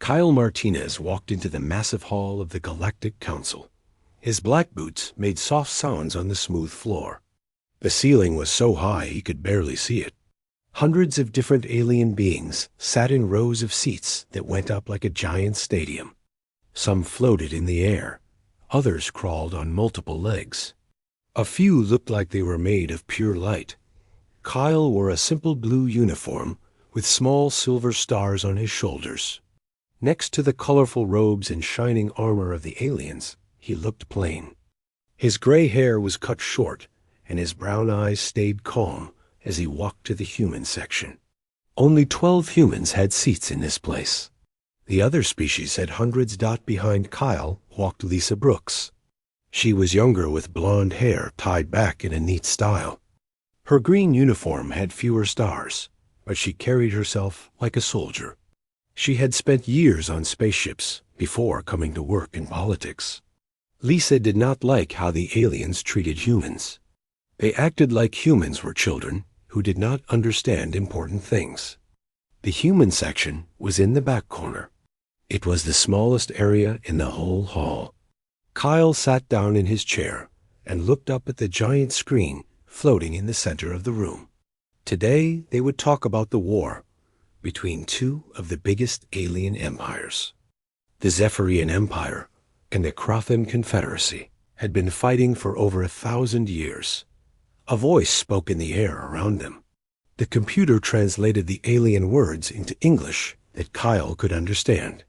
Kyle Martinez walked into the massive hall of the Galactic Council. His black boots made soft sounds on the smooth floor. The ceiling was so high he could barely see it. Hundreds of different alien beings sat in rows of seats that went up like a giant stadium. Some floated in the air. Others crawled on multiple legs. A few looked like they were made of pure light. Kyle wore a simple blue uniform with small silver stars on his shoulders. Next to the colorful robes and shining armor of the aliens, he looked plain. His gray hair was cut short, and his brown eyes stayed calm as he walked to the human section. Only 12 humans had seats in this place. The other species had hundreds. Behind Kyle walked Lisa Brooks. She was younger with blonde hair tied back in a neat style. Her green uniform had fewer stars, but she carried herself like a soldier. She had spent years on spaceships before coming to work in politics. Lisa did not like how the aliens treated humans. They acted like humans were children who did not understand important things. The human section was in the back corner. It was the smallest area in the whole hall. Kyle sat down in his chair and looked up at the giant screen floating in the center of the room. Today they would talk about the war between two of the biggest alien empires. The Zephyrian Empire and the Crothan Confederacy had been fighting for over 1,000 years. A voice spoke in the air around them. The computer translated the alien words into English that Kyle could understand.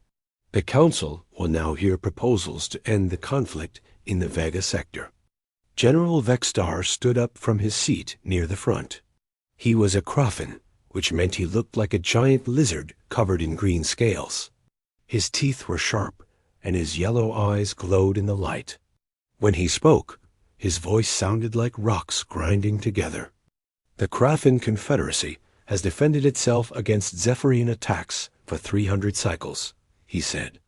The Council will now hear proposals to end the conflict in the Vega sector. General Vexstar stood up from his seat near the front. He was a Crothan, which meant he looked like a giant lizard covered in green scales. His teeth were sharp, and his yellow eyes glowed in the light. When he spoke, his voice sounded like rocks grinding together. The Crothan Confederacy has defended itself against Zephyrian attacks for 300 cycles, he said.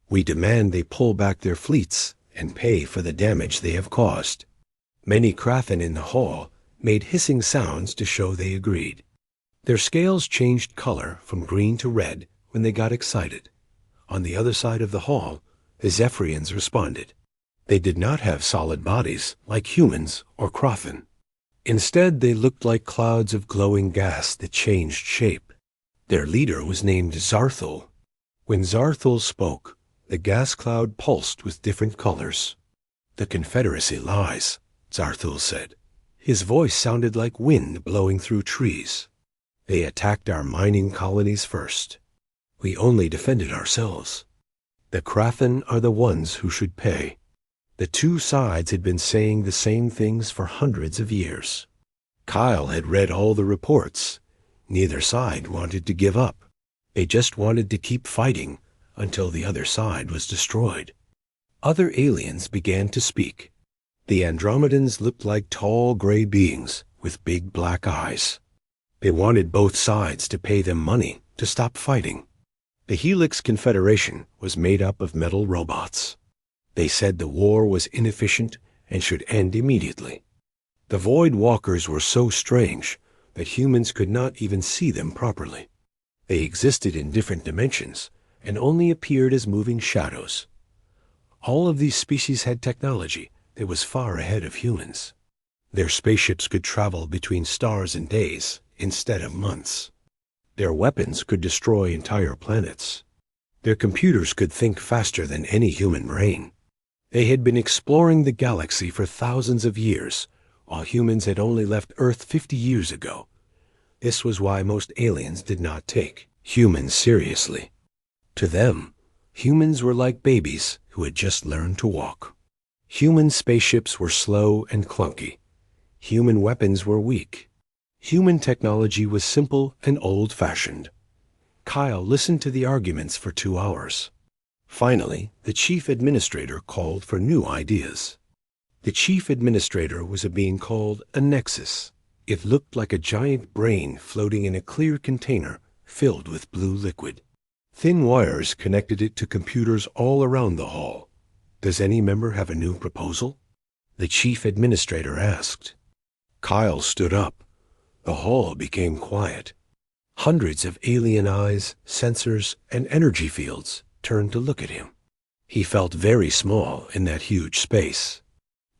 We demand they pull back their fleets and pay for the damage they have caused. Many Crothan in the hall made hissing sounds to show they agreed. Their scales changed color from green to red when they got excited. On the other side of the hall, the Zephyrians responded. They did not have solid bodies like humans or Crothan. Instead, they looked like clouds of glowing gas that changed shape. Their leader was named Zarthul. When Zarthul spoke, the gas cloud pulsed with different colors. The Confederacy lies, Zarthul said. His voice sounded like wind blowing through trees. They attacked our mining colonies first. We only defended ourselves. The Crothan are the ones who should pay. The two sides had been saying the same things for hundreds of years. Kyle had read all the reports. Neither side wanted to give up. They just wanted to keep fighting until the other side was destroyed. Other aliens began to speak. The Andromedans looked like tall gray beings with big black eyes. They wanted both sides to pay them money to stop fighting. The Helix Confederation was made up of metal robots. They said the war was inefficient and should end immediately. The Void Walkers were so strange that humans could not even see them properly. They existed in different dimensions and only appeared as moving shadows. All of these species had technology that was far ahead of humans. Their spaceships could travel between stars in days instead of months. Their weapons could destroy entire planets. Their computers could think faster than any human brain. They had been exploring the galaxy for thousands of years, while humans had only left Earth 50 years ago. This was why most aliens did not take humans seriously. To them, humans were like babies who had just learned to walk. Human spaceships were slow and clunky. Human weapons were weak. Human technology was simple and old-fashioned. Kyle listened to the arguments for 2 hours. Finally, the chief administrator called for new ideas. The chief administrator was a being called a nexus. It looked like a giant brain floating in a clear container filled with blue liquid. Thin wires connected it to computers all around the hall. Does any member have a new proposal? The chief administrator asked. Kyle stood up. The hall became quiet. Hundreds of alien eyes, sensors, and energy fields turned to look at him. He felt very small in that huge space.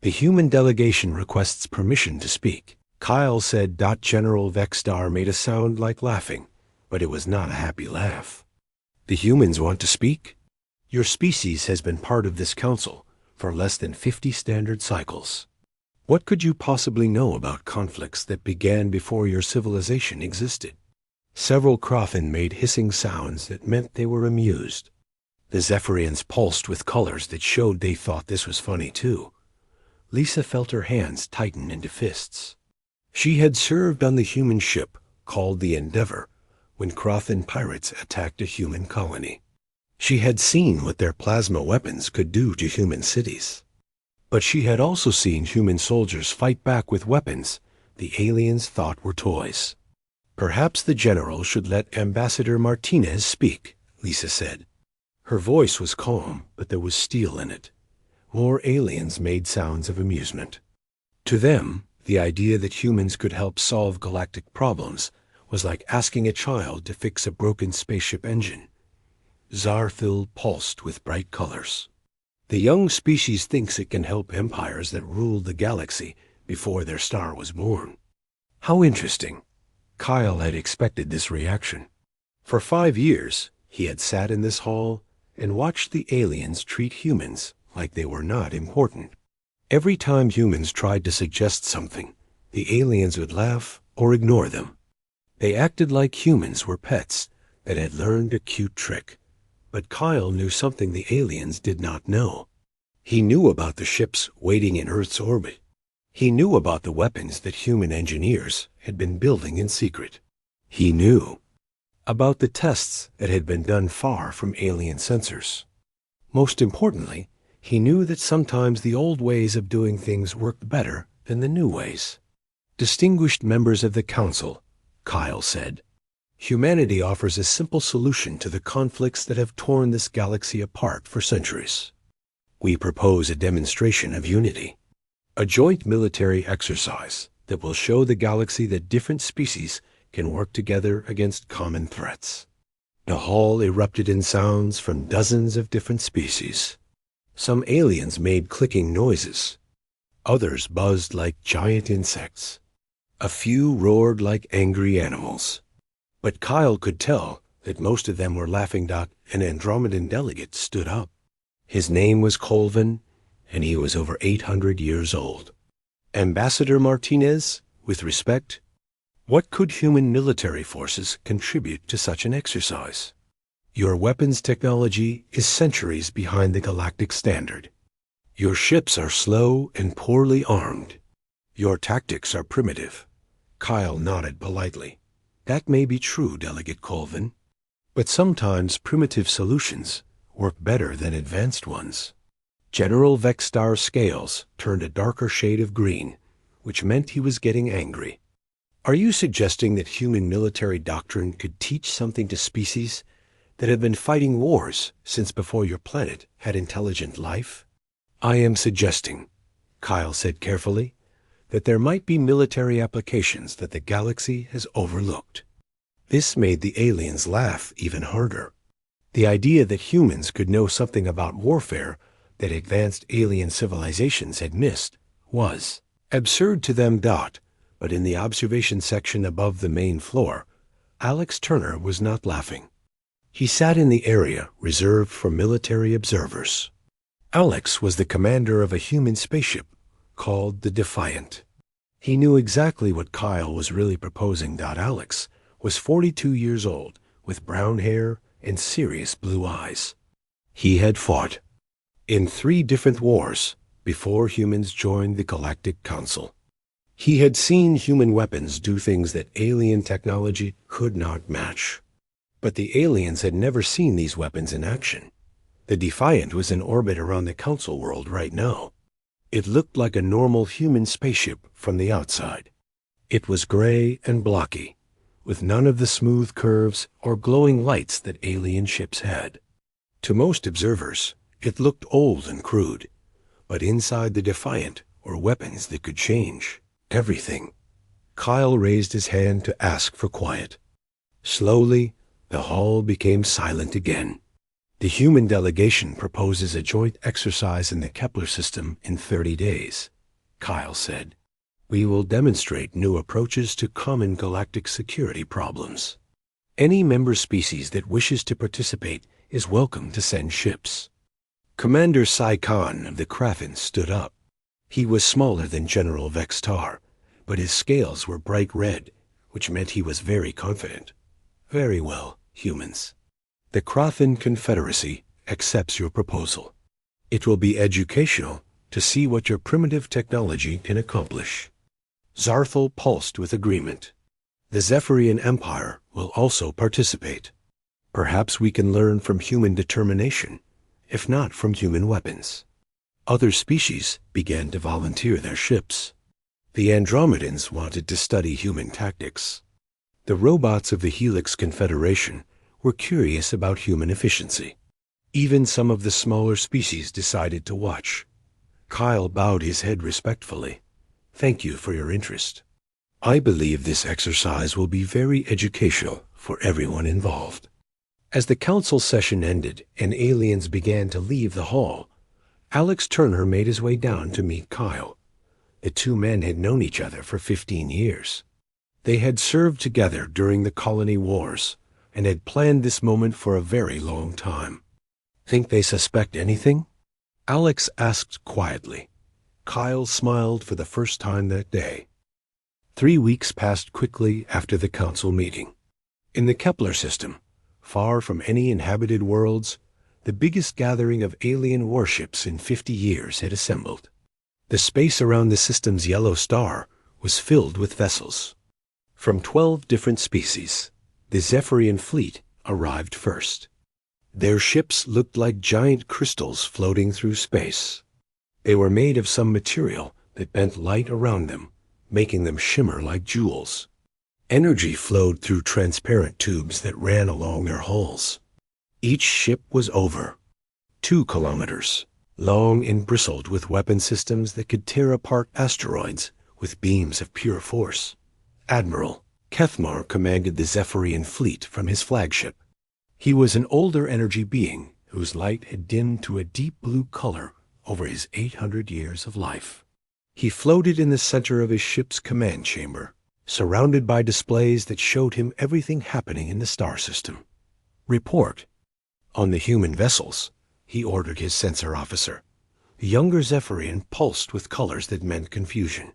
The human delegation requests permission to speak. Kyle said. General Vexstar made a sound like laughing, but it was not a happy laugh. The humans want to speak? Your species has been part of this council for less than 50 standard cycles. What could you possibly know about conflicts that began before your civilization existed? Several Crothin made hissing sounds that meant they were amused. The Zephyrians pulsed with colors that showed they thought this was funny too. Lisa felt her hands tighten into fists. She had served on the human ship called the Endeavor when Crothin pirates attacked a human colony. She had seen what their plasma weapons could do to human cities. But she had also seen human soldiers fight back with weapons the aliens thought were toys. Perhaps the general should let Ambassador Martinez speak, Lisa said. Her voice was calm, but there was steel in it. More aliens made sounds of amusement. To them, the idea that humans could help solve galactic problems was like asking a child to fix a broken spaceship engine. Zarthil pulsed with bright colors. The young species thinks it can help empires that ruled the galaxy before their star was born. How interesting. Kyle had expected this reaction. For 5 years, he had sat in this hall and watched the aliens treat humans like they were not important. Every time humans tried to suggest something, the aliens would laugh or ignore them. They acted like humans were pets that had learned a cute trick. But Kyle knew something the aliens did not know. He knew about the ships waiting in Earth's orbit. He knew about the weapons that human engineers had been building in secret. He knew about the tests that had been done far from alien sensors. Most importantly, he knew that sometimes the old ways of doing things worked better than the new ways. Distinguished members of the council, Kyle said, humanity offers a simple solution to the conflicts that have torn this galaxy apart for centuries. We propose a demonstration of unity, a joint military exercise that will show the galaxy that different species can work together against common threats. The hall erupted in sounds from dozens of different species. Some aliens made clicking noises. Others buzzed like giant insects. A few roared like angry animals. But Kyle could tell that most of them were laughing. An Andromedan delegate stood up. His name was Colvin, and he was over 800 years old. Ambassador Martinez, with respect, what could human military forces contribute to such an exercise? Your weapons technology is centuries behind the galactic standard. Your ships are slow and poorly armed. Your tactics are primitive. Kyle nodded politely. That may be true, Delegate Colvin, but sometimes primitive solutions work better than advanced ones. General Vexstar's scales turned a darker shade of green, which meant he was getting angry. Are you suggesting that human military doctrine could teach something to species that have been fighting wars since before your planet had intelligent life? I am suggesting, Kyle said carefully, that there might be military applications that the galaxy has overlooked. This made the aliens laugh even harder. The idea that humans could know something about warfare that advanced alien civilizations had missed was absurd to them. But in the observation section above the main floor, Alex Turner was not laughing. He sat in the area reserved for military observers. Alex was the commander of a human spaceship called the Defiant. He knew exactly what Kyle was really proposing. Alex was 42 years old, with brown hair and serious blue eyes. He had fought in 3 different wars before humans joined the Galactic Council. He had seen human weapons do things that alien technology could not match. But the aliens had never seen these weapons in action. The Defiant was in orbit around the Council world right now. It looked like a normal human spaceship from the outside. It was gray and blocky, with none of the smooth curves or glowing lights that alien ships had. To most observers, it looked old and crude, but inside the Defiant were weapons that could change everything. Kyle raised his hand to ask for quiet. Slowly, the hall became silent again. The human delegation proposes a joint exercise in the Kepler system in 30 days, Kyle said. We will demonstrate new approaches to common galactic security problems. Any member species that wishes to participate is welcome to send ships. Commander Sai Khan of the Kraken stood up. He was smaller than General Vextar, but his scales were bright red, which meant he was very confident. Very well, humans. The Kraken Confederacy accepts your proposal. It will be educational to see what your primitive technology can accomplish. Zarthal pulsed with agreement. The Zephyrian Empire will also participate. Perhaps we can learn from human determination, if not from human weapons. Other species began to volunteer their ships. The Andromedans wanted to study human tactics. The robots of the Helix Confederation were curious about human efficiency. Even some of the smaller species decided to watch. Kyle bowed his head respectfully. Thank you for your interest. I believe this exercise will be very educational for everyone involved. As the council session ended and aliens began to leave the hall, Alex Turner made his way down to meet Kyle. The two men had known each other for 15 years. They had served together during the colony wars and had planned this moment for a very long time. Think they suspect anything? Alex asked quietly. Kyle smiled for the first time that day. 3 weeks passed quickly after the council meeting. In the Kepler system, far from any inhabited worlds, the biggest gathering of alien warships in 50 years had assembled. The space around the system's yellow star was filled with vessels. From 12 different species, the Zephyrian fleet arrived first. Their ships looked like giant crystals floating through space. They were made of some material that bent light around them, making them shimmer like jewels. Energy flowed through transparent tubes that ran along their hulls. Each ship was over 2 kilometers, long and bristled with weapon systems that could tear apart asteroids with beams of pure force. Admiral Kethmar commanded the Zephyrian fleet from his flagship. He was an older energy being whose light had dimmed to a deep blue color over his 800 years of life. He floated in the center of his ship's command chamber, surrounded by displays that showed him everything happening in the star system. Report. On the human vessels, he ordered his sensor officer. The younger Zephyrian pulsed with colors that meant confusion.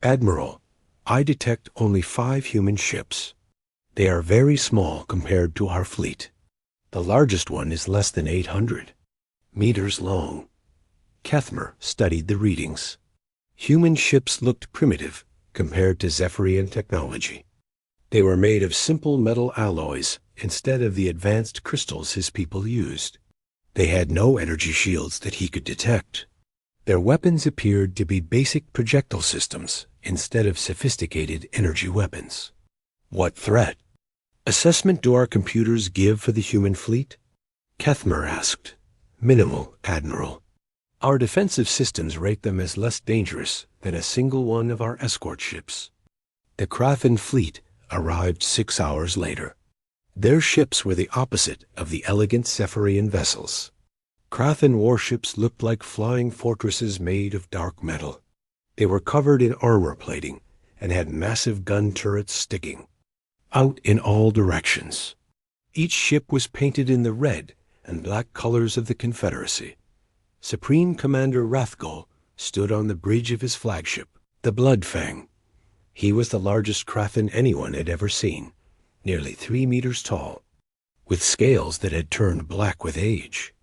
Admiral, I detect only 5 human ships. They are very small compared to our fleet. The largest one is less than 800 meters long. Kethmer studied the readings. Human ships looked primitive compared to Zephyrian technology. They were made of simple metal alloys instead of the advanced crystals his people used. They had no energy shields that he could detect. Their weapons appeared to be basic projectile systems instead of sophisticated energy weapons. What threat? Assessment do our computers give for the human fleet? Kethmer asked. Minimal, Admiral. Our defensive systems rate them as less dangerous than a single one of our escort ships. The Kraken fleet arrived 6 hours later. Their ships were the opposite of the elegant Zephyrian vessels. Kraken warships looked like flying fortresses made of dark metal. They were covered in armor plating and had massive gun turrets sticking out in all directions. Each ship was painted in the red and black colors of the Confederacy. Supreme Commander Rathgol stood on the bridge of his flagship, the Bloodfang. He was the largest Kraken anyone had ever seen, nearly 3 meters tall, with scales that had turned black with age.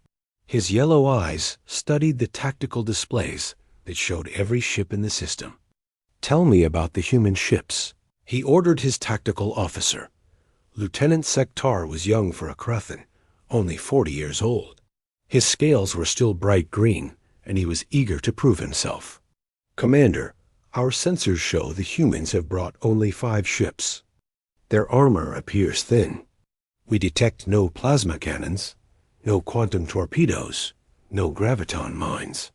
His yellow eyes studied the tactical displays that showed every ship in the system. Tell me about the human ships, he ordered his tactical officer. Lieutenant Sektar was young for a Kraken, only 40 years old. His scales were still bright green, and he was eager to prove himself. Commander, our sensors show the humans have brought only 5 ships. Their armor appears thin. We detect no plasma cannons, no quantum torpedoes, no graviton mines.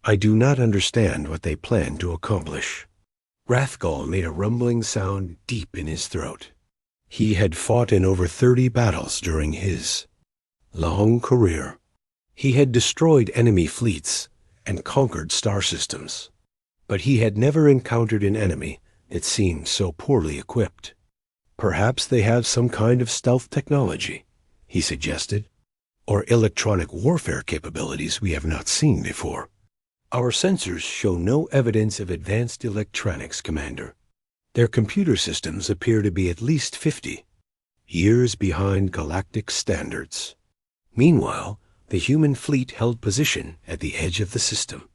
I do not understand what they plan to accomplish. Rathgol made a rumbling sound deep in his throat. He had fought in over 30 battles during his long career. He had destroyed enemy fleets and conquered star systems, but he had never encountered an enemy that seemed so poorly equipped. Perhaps they have some kind of stealth technology, he suggested, or electronic warfare capabilities we have not seen before. Our sensors show no evidence of advanced electronics, Commander. Their computer systems appear to be at least 50 years behind galactic standards. Meanwhile, the human fleet held position at the edge of the system.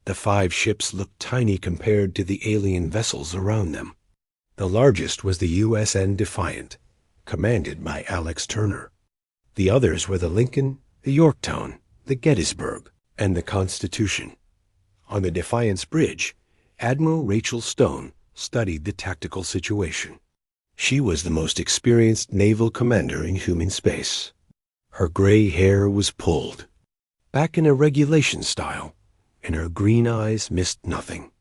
The 5 ships looked tiny compared to the alien vessels around them. The largest was the USN Defiant, commanded by Alex Turner. The others were the Lincoln, the Yorktown, the Gettysburg, and the Constitution. On the Defiant's bridge, Admiral Rachel Stone studied the tactical situation. She was the most experienced naval commander in human space. Her gray hair was pulled back in a regulation style, and her green eyes missed nothing.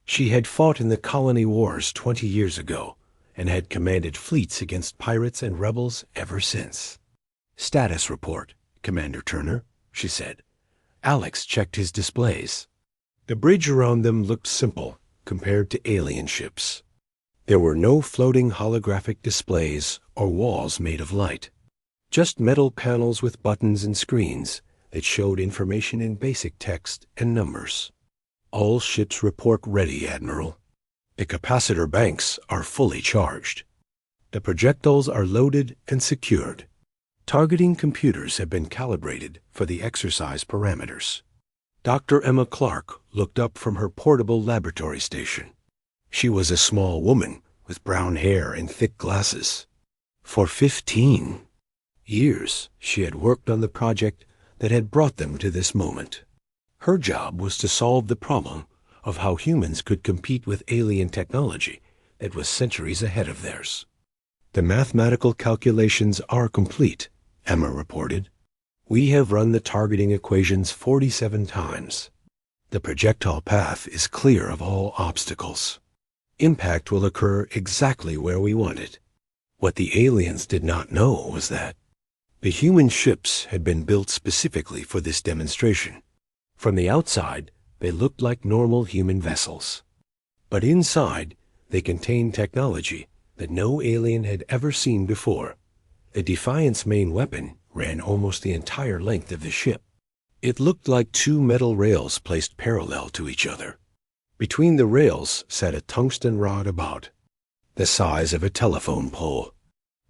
She had fought in the colony wars 20 years ago and had commanded fleets against pirates and rebels ever since. "Status report, Commander Turner," she said. Alex checked his displays. The bridge around them looked simple compared to alien ships. There were no floating holographic displays or walls made of light, just metal panels with buttons and screens that showed information in basic text and numbers. "All ships report ready, Admiral. The capacitor banks are fully charged. The projectiles are loaded and secured. Targeting computers have been calibrated for the exercise parameters." Dr. Emma Clark looked up from her portable laboratory station. She was a small woman with brown hair and thick glasses. For 15 years, she had worked on the project that had brought them to this moment. Her job was to solve the problem of how humans could compete with alien technology that was centuries ahead of theirs. "The mathematical calculations are complete," Emma reported. "We have run the targeting equations 47 times. The projectile path is clear of all obstacles. Impact will occur exactly where we want it." What the aliens did not know was that the human ships had been built specifically for this demonstration. From the outside, they looked like normal human vessels. But inside, they contained technology that no alien had ever seen before. The Defiant's main weapon ran almost the entire length of the ship. It looked like 2 metal rails placed parallel to each other. Between the rails sat a tungsten rod about the size of a telephone pole.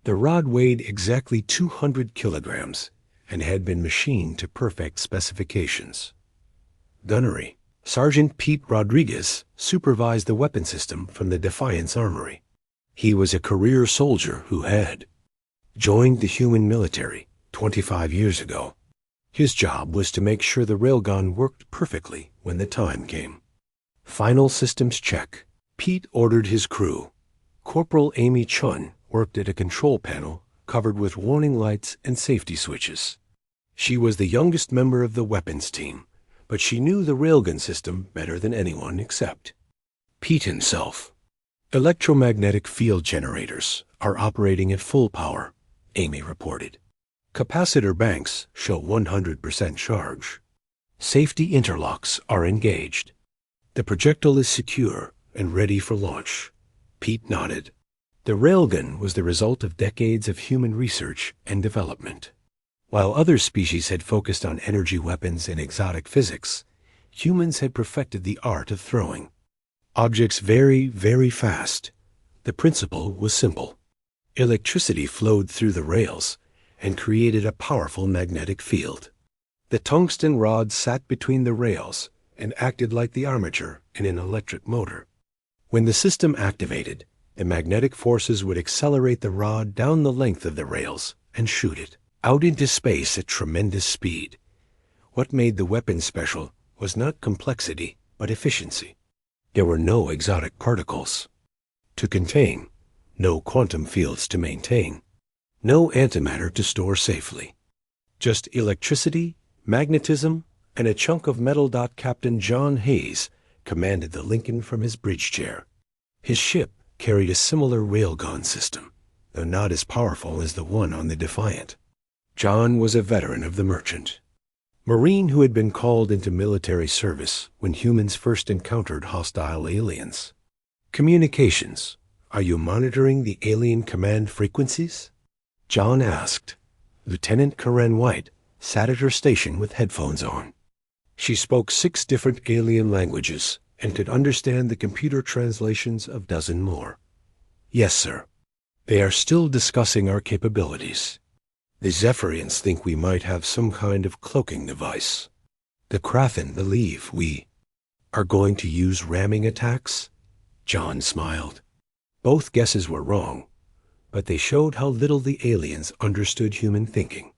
The rod weighed exactly 200 kilograms and had been machined to perfect specifications. Gunnery. Sergeant Pete Rodriguez supervised the weapon system from the Defiant's armory. He was a career soldier who had joined the human military 25 years ago. His job was to make sure the railgun worked perfectly when the time came. Final systems check. Pete ordered his crew. Corporal Amy Chun worked at a control panel covered with warning lights and safety switches. She was the youngest member of the weapons team, but she knew the railgun system better than anyone except Pete himself. "Electromagnetic field generators are operating at full power," Amy reported. "Capacitor banks show 100% charge. Safety interlocks are engaged. The projectile is secure and ready for launch." Pete nodded. The railgun was the result of decades of human research and development. While other species had focused on energy weapons and exotic physics, humans had perfected the art of throwing objects very, very fast. The principle was simple. Electricity flowed through the rails and created a powerful magnetic field. The tungsten rod sat between the rails and acted like the armature in an electric motor. When the system activated, the magnetic forces would accelerate the rod down the length of the rails and shoot it out into space at tremendous speed. What made the weapon special was not complexity, but efficiency. There were no exotic particles to contain, no quantum fields to maintain, no antimatter to store safely. Just electricity, magnetism, and a chunk of metal. Captain John Hayes commanded the Lincoln from his bridge chair. His ship carried a similar railgun system, though not as powerful as the one on the Defiant. John was a veteran of the Merchant, Marine who had been called into military service when humans first encountered hostile aliens. Communications. Are you monitoring the alien command frequencies? John asked. Lieutenant Karen White sat at her station with headphones on. She spoke 6 different alien languages and could understand the computer translations of a dozen more. Yes, sir. They are still discussing our capabilities. The Zephyrians think we might have some kind of cloaking device. The Kraken believe we are going to use ramming attacks. John smiled. Both guesses were wrong, but they showed how little the aliens understood human thinking.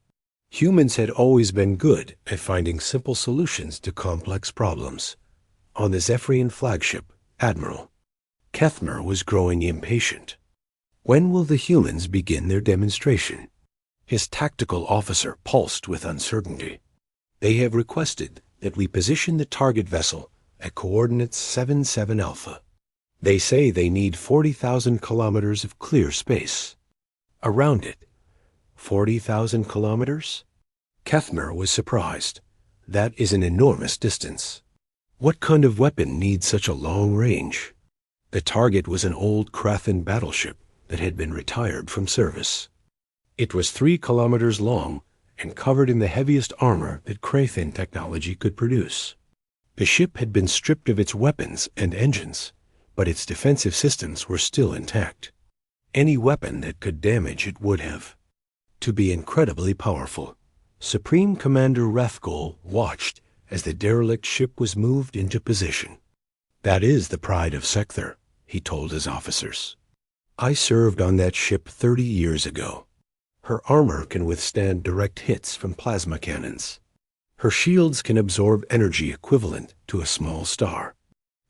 Humans had always been good at finding simple solutions to complex problems. On the Zephyrian flagship, Admiral Kethmer was growing impatient. When will the humans begin their demonstration? His tactical officer pulsed with uncertainty. They have requested that we position the target vessel at coordinates 77 Alpha. They say they need 40,000 kilometers of clear space. Around it, 40,000 kilometers? Kethmer was surprised. That is an enormous distance. What kind of weapon needs such a long range? The target was an old Kraken battleship that had been retired from service. It was 3 kilometers long and covered in the heaviest armor that Kraken technology could produce. The ship had been stripped of its weapons and engines, but its defensive systems were still intact. Any weapon that could damage it would have. To be incredibly powerful, Supreme Commander Rathgol watched as the derelict ship was moved into position. That is the pride of Sector, he told his officers. I served on that ship 30 years ago. Her armor can withstand direct hits from plasma cannons. Her shields can absorb energy equivalent to a small star.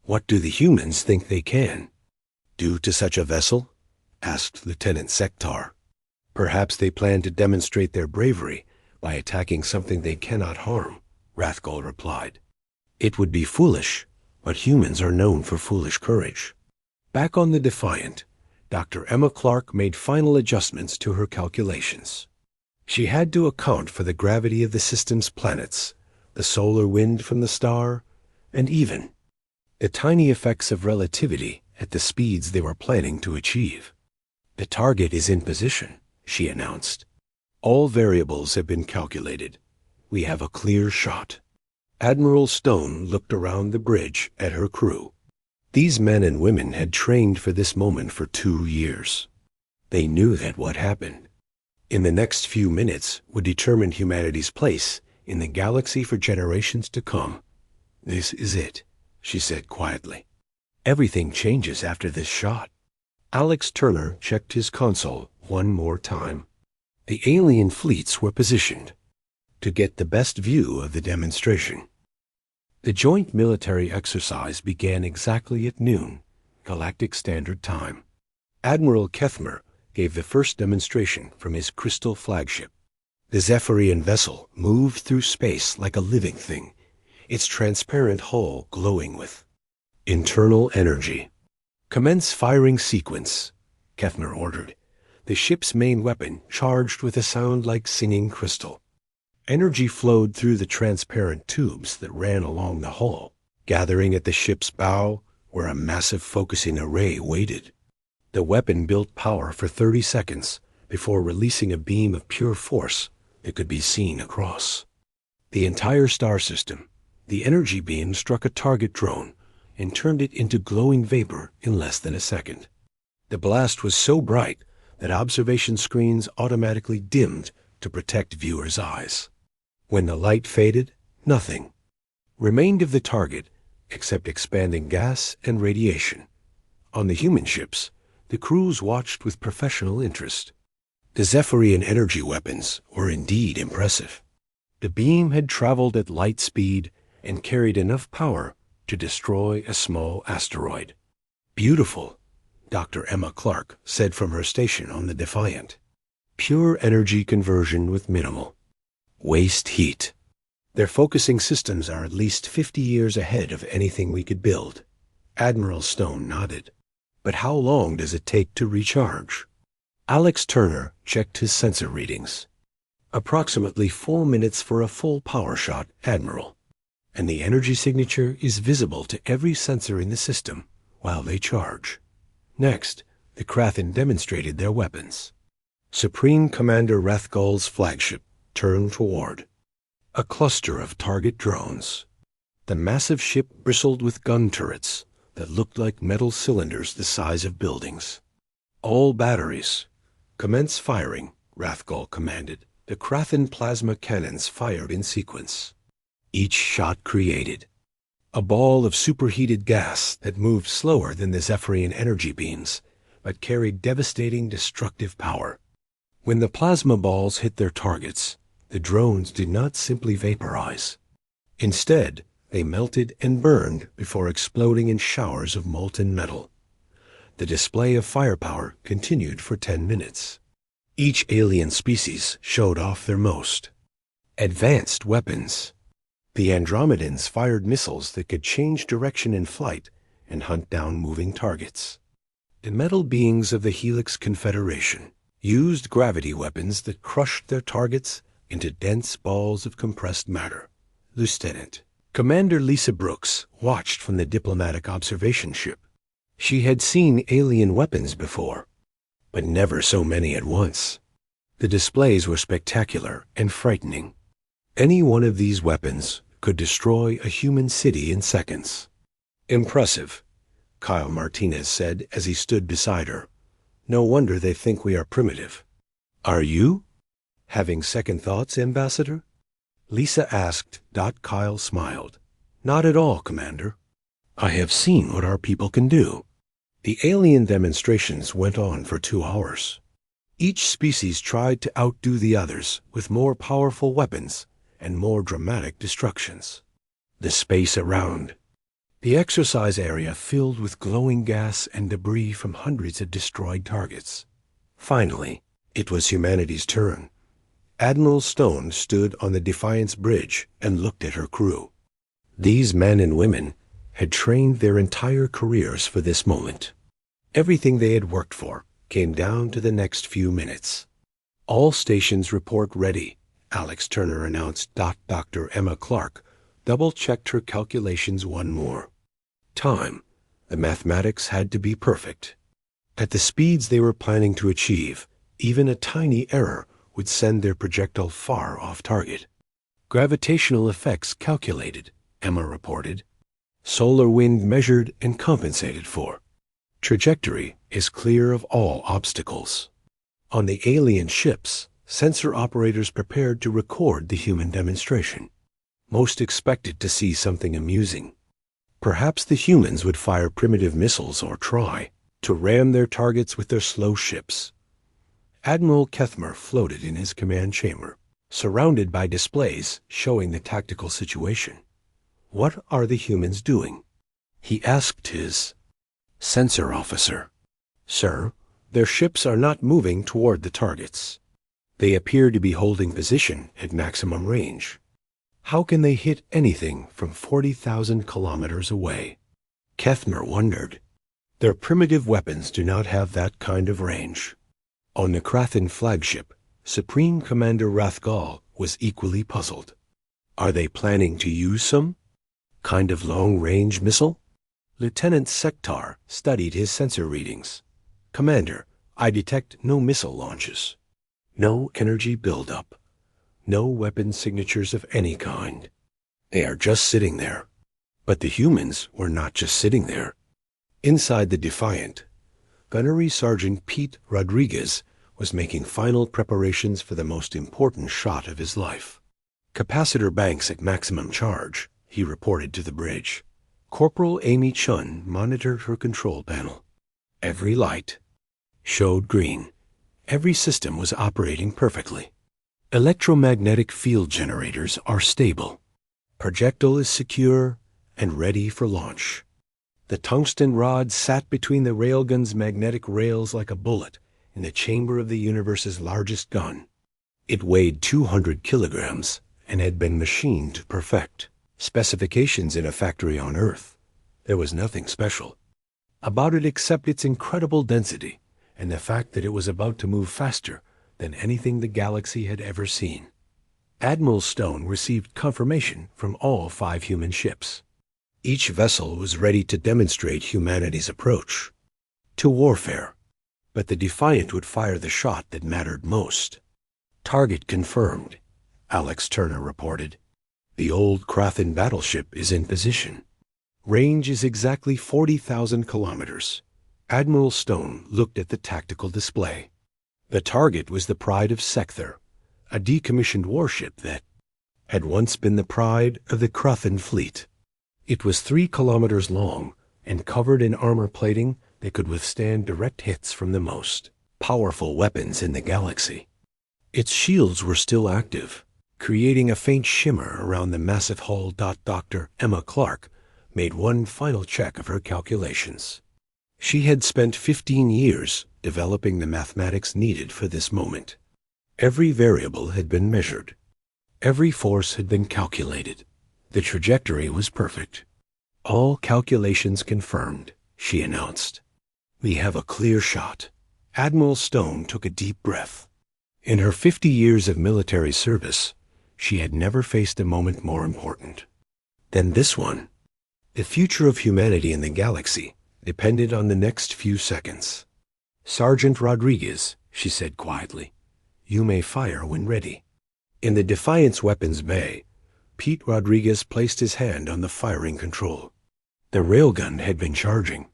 What do the humans think they can do to such a vessel? Asked Lieutenant Sektar. Perhaps they plan to demonstrate their bravery by attacking something they cannot harm, Rathgol replied. It would be foolish, but humans are known for foolish courage. Back on the Defiant, Dr. Emma Clark made final adjustments to her calculations. She had to account for the gravity of the system's planets, the solar wind from the star, and even the tiny effects of relativity at the speeds they were planning to achieve. The target is in position, she announced. All variables have been calculated. We have a clear shot. Admiral Stone looked around the bridge at her crew. These men and women had trained for this moment for 2 years. They knew that what happened in the next few minutes would determine humanity's place in the galaxy for generations to come. This is it, she said quietly. Everything changes after this shot. Alex Turner checked his console one more time. The alien fleets were positioned to get the best view of the demonstration. The joint military exercise began exactly at noon, Galactic Standard Time. Admiral Kethmer gave the first demonstration from his crystal flagship. The Zephyrian vessel moved through space like a living thing, its transparent hull glowing with internal energy. Commence firing sequence, Kethmer ordered, the ship's main weapon charged with a sound like singing crystal. Energy flowed through the transparent tubes that ran along the hull, gathering at the ship's bow where a massive focusing array waited. The weapon built power for 30 seconds before releasing a beam of pure force that could be seen across the entire star system. The energy beam struck a target drone and turned it into glowing vapor in less than a second. The blast was so bright that observation screens automatically dimmed to protect viewers' eyes. When the light faded, nothing remained of the target except expanding gas and radiation. On the human ships, the crews watched with professional interest. The Zephyrian energy weapons were indeed impressive. The beam had traveled at light speed and carried enough power to destroy a small asteroid. Beautiful, Dr. Emma Clark said from her station on the Defiant. Pure energy conversion with minimal waste heat. Their focusing systems are at least 50 years ahead of anything we could build. Admiral Stone nodded. But how long does it take to recharge? Alex Turner checked his sensor readings. Approximately 4 minutes for a full power shot, Admiral. And the energy signature is visible to every sensor in the system while they charge. Next, the Krathen demonstrated their weapons. Supreme Commander Rathgall's flagship turned toward a cluster of target drones. The massive ship bristled with gun turrets that looked like metal cylinders the size of buildings. All batteries. Commence firing, Rathgall commanded. The Krathen plasma cannons fired in sequence. Each shot created a ball of superheated gas that moved slower than the Zephyrian energy beams, but carried devastating destructive power. When the plasma balls hit their targets, the drones did not simply vaporize. Instead, they melted and burned before exploding in showers of molten metal. The display of firepower continued for 10 minutes. Each alien species showed off their most advanced weapons. The Andromedans fired missiles that could change direction in flight and hunt down moving targets. The metal beings of the Helix Confederation used gravity weapons that crushed their targets into dense balls of compressed matter. Lieutenant Commander Lisa Brooks watched from the diplomatic observation ship. She had seen alien weapons before, but never so many at once. The displays were spectacular and frightening. Any one of these weapons could destroy a human city in seconds. Impressive, Kyle Martinez said as he stood beside her. No wonder they think we are primitive. Are you having second thoughts, Ambassador? Lisa asked. Kyle smiled. Not at all, Commander. I have seen what our people can do. The alien demonstrations went on for 2 hours. Each species tried to outdo the others with more powerful weapons and more dramatic destructions. The space around. The exercise area filled with glowing gas and debris from hundreds of destroyed targets. Finally, it was humanity's turn. Admiral Stone stood on the Defiance Bridge and looked at her crew. These men and women had trained their entire careers for this moment. Everything they had worked for came down to the next few minutes. All stations report ready, Alex Turner announced. Dr. Emma Clark double-checked her calculations one more. Time. The mathematics had to be perfect. At the speeds they were planning to achieve, even a tiny error would send their projectile far off target. Gravitational effects calculated, Emma reported. Solar wind measured and compensated for. Trajectory is clear of all obstacles. On the alien ships, sensor operators prepared to record the human demonstration. Most expected to see something amusing. Perhaps the humans would fire primitive missiles or try to ram their targets with their slow ships. Admiral Kethmer floated in his command chamber, surrounded by displays showing the tactical situation. What are the humans doing? He asked his sensor officer. Sir, their ships are not moving toward the targets. They appear to be holding position at maximum range. How can they hit anything from 40,000 kilometers away? Kethmer wondered. Their primitive weapons do not have that kind of range. On the Krathen flagship, Supreme Commander Rathgall was equally puzzled. Are they planning to use some kind of long-range missile? Lieutenant Sektar studied his sensor readings. Commander, I detect no missile launches. No energy buildup. No weapon signatures of any kind. They are just sitting there. But the humans were not just sitting there. Inside the Defiant, Gunnery Sergeant Pete Rodriguez was making final preparations for the most important shot of his life. Capacitor banks at maximum charge, he reported to the bridge. Corporal Amy Chun monitored her control panel. Every light showed green. Every system was operating perfectly. Electromagnetic field generators are stable. Projectile is secure and ready for launch. The tungsten rod sat between the railgun's magnetic rails like a bullet in the chamber of the universe's largest gun. It weighed 200 kilograms and had been machined to perfect specifications in a factory on Earth. There was nothing special about it except its incredible density and the fact that it was about to move faster than anything the galaxy had ever seen. Admiral Stone received confirmation from all 5 human ships. Each vessel was ready to demonstrate humanity's approach to warfare, but the Defiant would fire the shot that mattered most. "Target confirmed," Alex Turner reported. "The old Krathan battleship is in position. Range is exactly 40,000 kilometers." Admiral Stone looked at the tactical display. The target was the Pride of Sector, a decommissioned warship that had once been the pride of the Krathan fleet. It was 3 kilometers long and covered in armor plating that could withstand direct hits from the most powerful weapons in the galaxy. Its shields were still active, creating a faint shimmer around the massive hull. Dr. Emma Clark made one final check of her calculations. She had spent 15 years developing the mathematics needed for this moment. Every variable had been measured. Every force had been calculated. The trajectory was perfect. "All calculations confirmed," she announced. "We have a clear shot." Admiral Stone took a deep breath. In her 50 years of military service, she had never faced a moment more important than this one. The future of humanity in the galaxy depended on the next few seconds. "Sergeant Rodriguez," she said quietly, "you may fire when ready." In the Defiant's weapons bay, Pete Rodriguez placed his hand on the firing control. The railgun had been charging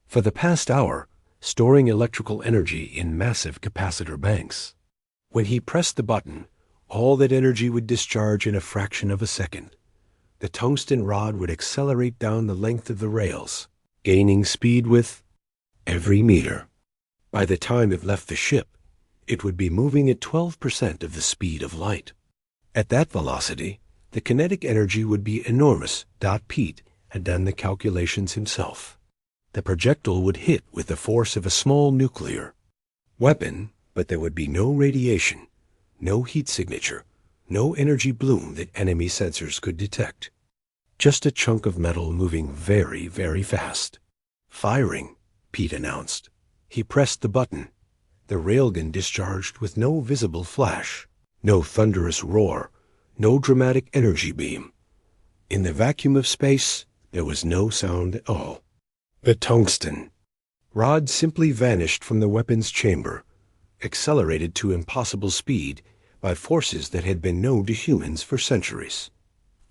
for the past hour, storing electrical energy in massive capacitor banks. When he pressed the button, all that energy would discharge in a fraction of a second. The tungsten rod would accelerate down the length of the rails, gaining speed with every meter. By the time it left the ship, it would be moving at 12% of the speed of light. At that velocity, the kinetic energy would be enormous. Pete had done the calculations himself. The projectile would hit with the force of a small nuclear weapon, but there would be no radiation, no heat signature, no energy bloom that enemy sensors could detect. Just a chunk of metal moving very, very fast. "Firing," Pete announced. He pressed the button. The railgun discharged with no visible flash, no thunderous roar, no dramatic energy beam. In the vacuum of space, there was no sound at all. The tungsten rod simply vanished from the weapon's chamber, accelerated to impossible speed by forces that had been known to humans for centuries.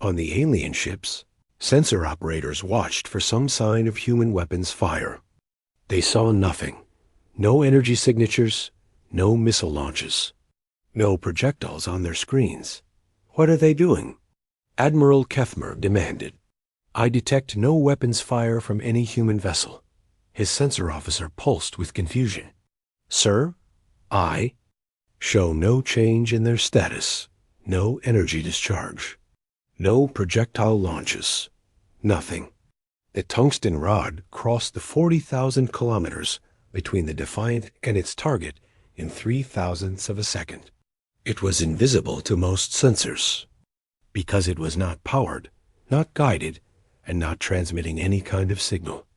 On the alien ships, sensor operators watched for some sign of human weapons fire. They saw nothing. No energy signatures, no missile launches, no projectiles on their screens. "What are they doing?" Admiral Kethmer demanded. "I detect no weapons fire from any human vessel." His sensor officer pulsed with confusion. "Sir, I show no change in their status, no energy discharge, no projectile launches, nothing." The tungsten rod crossed the 40,000 kilometers between the Defiant and its target in 3,000ths of a second. It was invisible to most sensors because it was not powered, not guided, and not transmitting any kind of signal.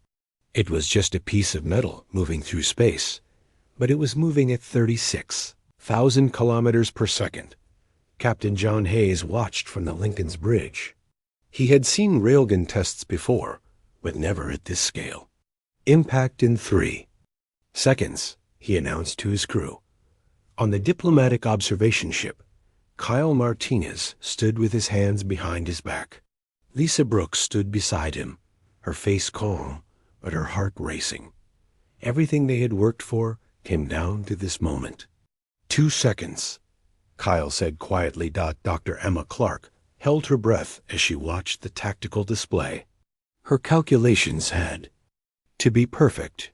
It was just a piece of metal moving through space, but it was moving at 36,000 kilometers per second. Captain John Hayes watched from the Lincoln's bridge. He had seen railgun tests before, but never at this scale. "Impact in 3 seconds," he announced to his crew. On the diplomatic observation ship, Kyle Martinez stood with his hands behind his back. Lisa Brooks stood beside him, her face calm, but her heart racing. Everything they had worked for came down to this moment. 2 seconds, Kyle said quietly. Dr. Emma Clark held her breath as she watched the tactical display. Her calculations had to be perfect.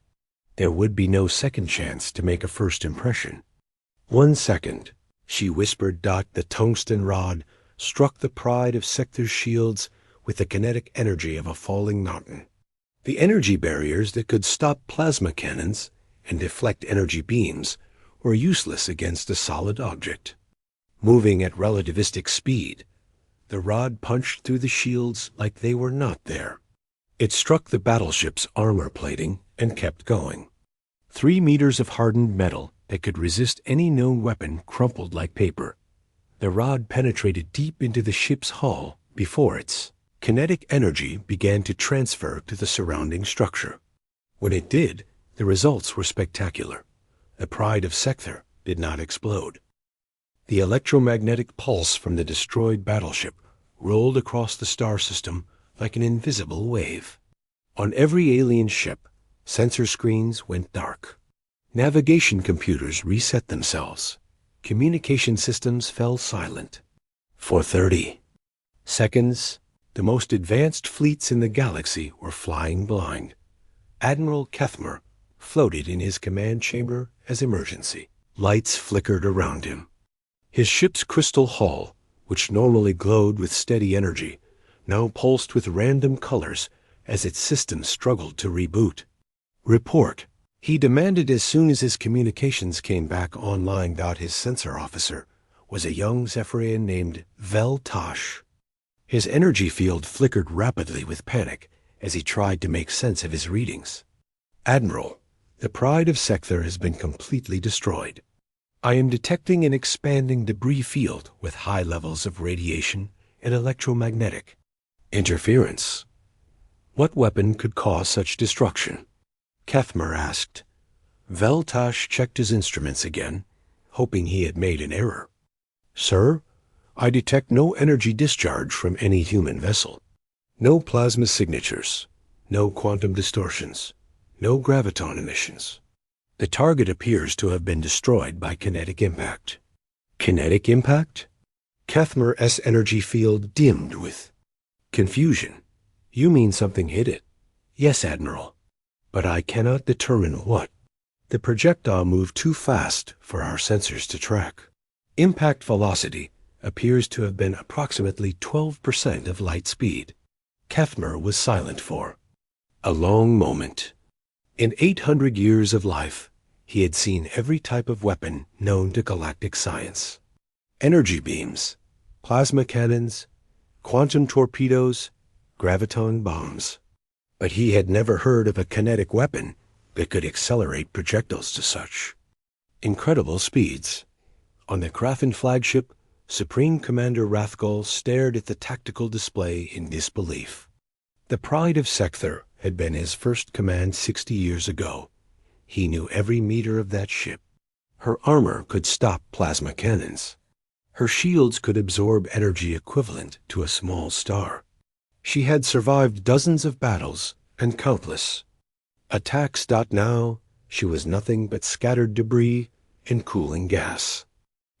There would be no second chance to make a first impression. 1 second, she whispered. The tungsten rod struck the Pride of Sector's shields with the kinetic energy of a falling mountain. The energy barriers that could stop plasma cannons and deflect energy beams were useless against a solid object. Moving at relativistic speed, the rod punched through the shields like they were not there. It struck the battleship's armor plating and kept going. 3 meters of hardened metal that could resist any known weapon crumpled like paper. The rod penetrated deep into the ship's hull before its kinetic energy began to transfer to the surrounding structure. When it did, the results were spectacular. The Pride of Sector did not explode. The electromagnetic pulse from the destroyed battleship rolled across the star system like an invisible wave. On every alien ship, sensor screens went dark. Navigation computers reset themselves. Communication systems fell silent. For 30 seconds, the most advanced fleets in the galaxy were flying blind. Admiral Kethmer floated in his command chamber as emergency. Lights flickered around him. His ship's crystal hull, which normally glowed with steady energy, now pulsed with random colors as its system struggled to reboot. Report, he demanded as soon as his communications came back online. His sensor officer was a young Zephyrian named Vel-Tosh. His energy field flickered rapidly with panic as he tried to make sense of his readings. Admiral, the Pride of Sector has been completely destroyed. I am detecting an expanding debris field with high levels of radiation and electromagnetic interference. What weapon could cause such destruction? Kethmer asked. Vel-Tosh checked his instruments again, hoping he had made an error. Sir, I detect no energy discharge from any human vessel. No plasma signatures, no quantum distortions, no graviton emissions. The target appears to have been destroyed by kinetic impact. Kinetic impact? Kethmer's energy field dimmed with confusion. You mean something hit it? Yes, Admiral. But I cannot determine what. The projectile moved too fast for our sensors to track. Impact velocity appears to have been approximately 12% of light speed. Kethmer was silent for a long moment. In 800 years of life, he had seen every type of weapon known to galactic science. Energy beams, plasma cannons, quantum torpedoes, graviton bombs. But he had never heard of a kinetic weapon that could accelerate projectiles to such incredible speeds. On the Krafen flagship, Supreme Commander Rathgol stared at the tactical display in disbelief. The Pride of Sector had been his first command 60 years ago. He knew every meter of that ship. Her armor could stop plasma cannons. Her shields could absorb energy equivalent to a small star. She had survived dozens of battles and countless attacks. Now, she was nothing but scattered debris and cooling gas.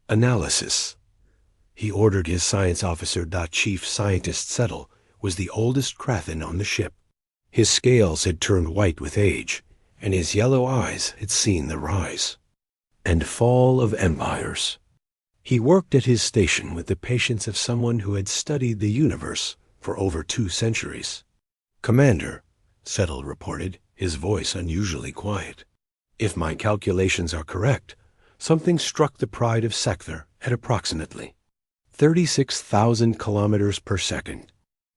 Analysis. He ordered his science officer. Chief Scientist Settle was the oldest Krafen on the ship. His scales had turned white with age, and his yellow eyes had seen the rise and fall of empires. He worked at his station with the patience of someone who had studied the universe for over 2 centuries. Commander, Settle reported, his voice unusually quiet. If my calculations are correct, something struck the Pride of Sector at approximately 36,000 kilometers per second.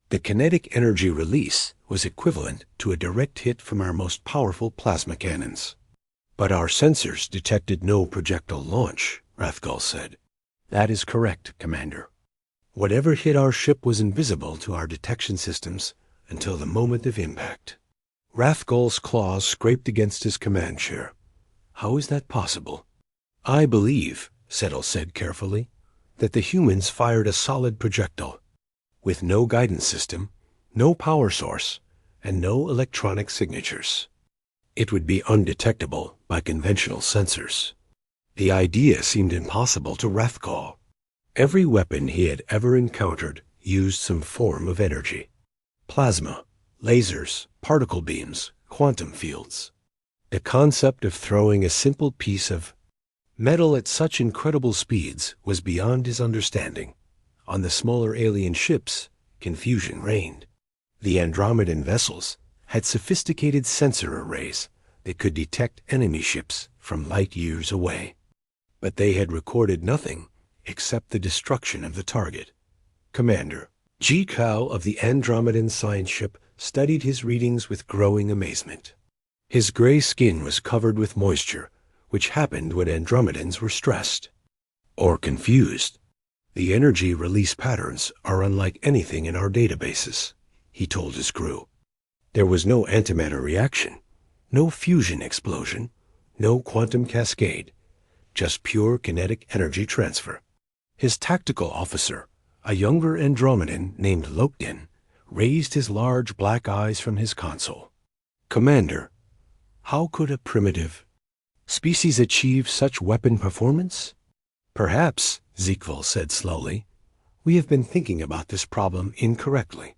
The kinetic energy release was equivalent to a direct hit from our most powerful plasma cannons. But our sensors detected no projectile launch, Rathgol said. That is correct, Commander. Whatever hit our ship was invisible to our detection systems until the moment of impact. Rathgol's claws scraped against his command chair. How is that possible? I believe, Settle said carefully, that the humans fired a solid projectile, with no guidance system, no power source, and no electronic signatures. It would be undetectable by conventional sensors. The idea seemed impossible to Rathgol. Every weapon he had ever encountered used some form of energy. Plasma, lasers, particle beams, quantum fields. The concept of throwing a simple piece of metal at such incredible speeds was beyond his understanding. On the smaller alien ships, confusion reigned. The Andromedan vessels had sophisticated sensor arrays that could detect enemy ships from light years away. But they had recorded nothing except the destruction of the target. Commander G. Kao of the Andromedan science ship studied his readings with growing amazement. His gray skin was covered with moisture, which happened when Andromedans were stressed or confused. The energy release patterns are unlike anything in our databases, he told his crew. There was no antimatter reaction, no fusion explosion, no quantum cascade, just pure kinetic energy transfer. His tactical officer, a younger Andromedan named Lokden, raised his large black eyes from his console. Commander, how could a primitive species achieve such weapon performance? Perhaps, Ziegfeld said slowly, we have been thinking about this problem incorrectly.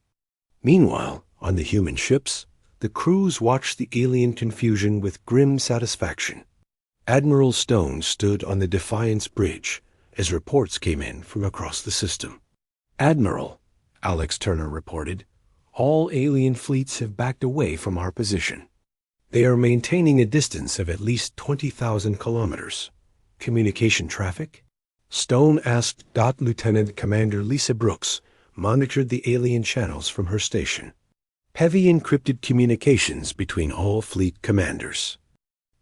Meanwhile, on the human ships, the crews watched the alien confusion with grim satisfaction. Admiral Stone stood on the Defiance Bridge as reports came in from across the system. Admiral, Alex Turner reported, all alien fleets have backed away from our position. They are maintaining a distance of at least 20,000 kilometers. Communication traffic? Stone asked. Lieutenant Commander Lisa Brooks monitored the alien channels from her station. Heavy encrypted communications between all fleet commanders.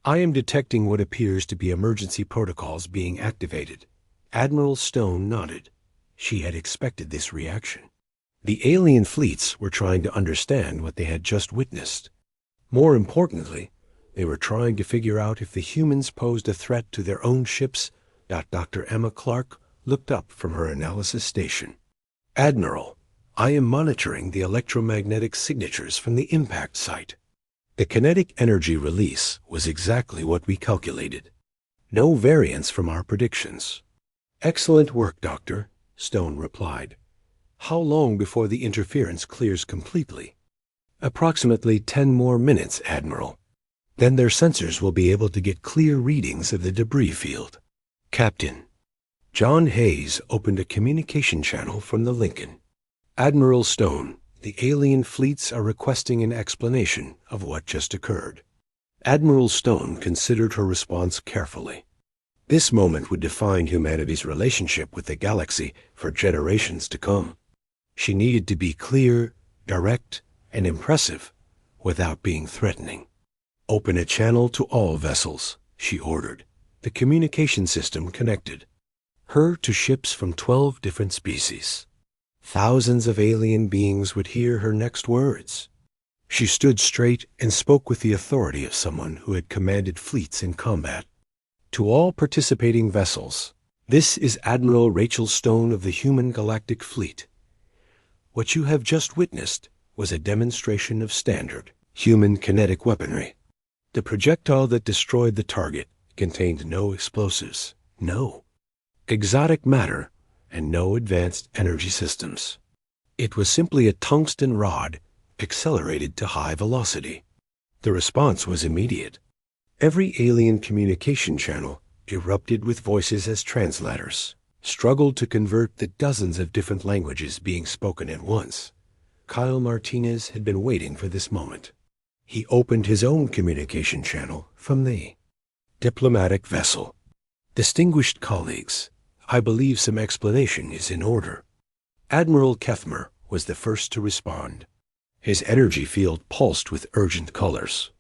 I am detecting what appears to be emergency protocols being activated. Admiral Stone nodded. She had expected this reaction. The alien fleets were trying to understand what they had just witnessed. More importantly, they were trying to figure out if the humans posed a threat to their own ships. Dr. Emma Clark looked up from her analysis station. Admiral, I am monitoring the electromagnetic signatures from the impact site. The kinetic energy release was exactly what we calculated. No variance from our predictions. Excellent work, Doctor, Stone replied. How long before the interference clears completely? Approximately 10 more minutes, Admiral. Then their sensors will be able to get clear readings of the debris field. Captain. John Hayes opened a communication channel from the Lincoln. Admiral Stone, the alien fleets are requesting an explanation of what just occurred. Admiral Stone considered her response carefully. This moment would define humanity's relationship with the galaxy for generations to come. She needed to be clear, direct, and impressive without being threatening. Open a channel to all vessels, she ordered. The communication system connected her to ships from 12 different species. Thousands of alien beings would hear her next words. She stood straight and spoke with the authority of someone who had commanded fleets in combat. To all participating vessels, this is Admiral Rachel Stone of the Human Galactic Fleet. What you have just witnessed was a demonstration of standard human kinetic weaponry. The projectile that destroyed the target contained no explosives, no exotic matter, and no advanced energy systems. It was simply a tungsten rod accelerated to high velocity. The response was immediate. Every alien communication channel erupted with voices as translators, struggled to convert the dozens of different languages being spoken at once. Kyle Martinez had been waiting for this moment. He opened his own communication channel from the diplomatic vessel. Distinguished colleagues, I believe some explanation is in order. Admiral Kethmer was the first to respond. His energy field pulsed with urgent colors.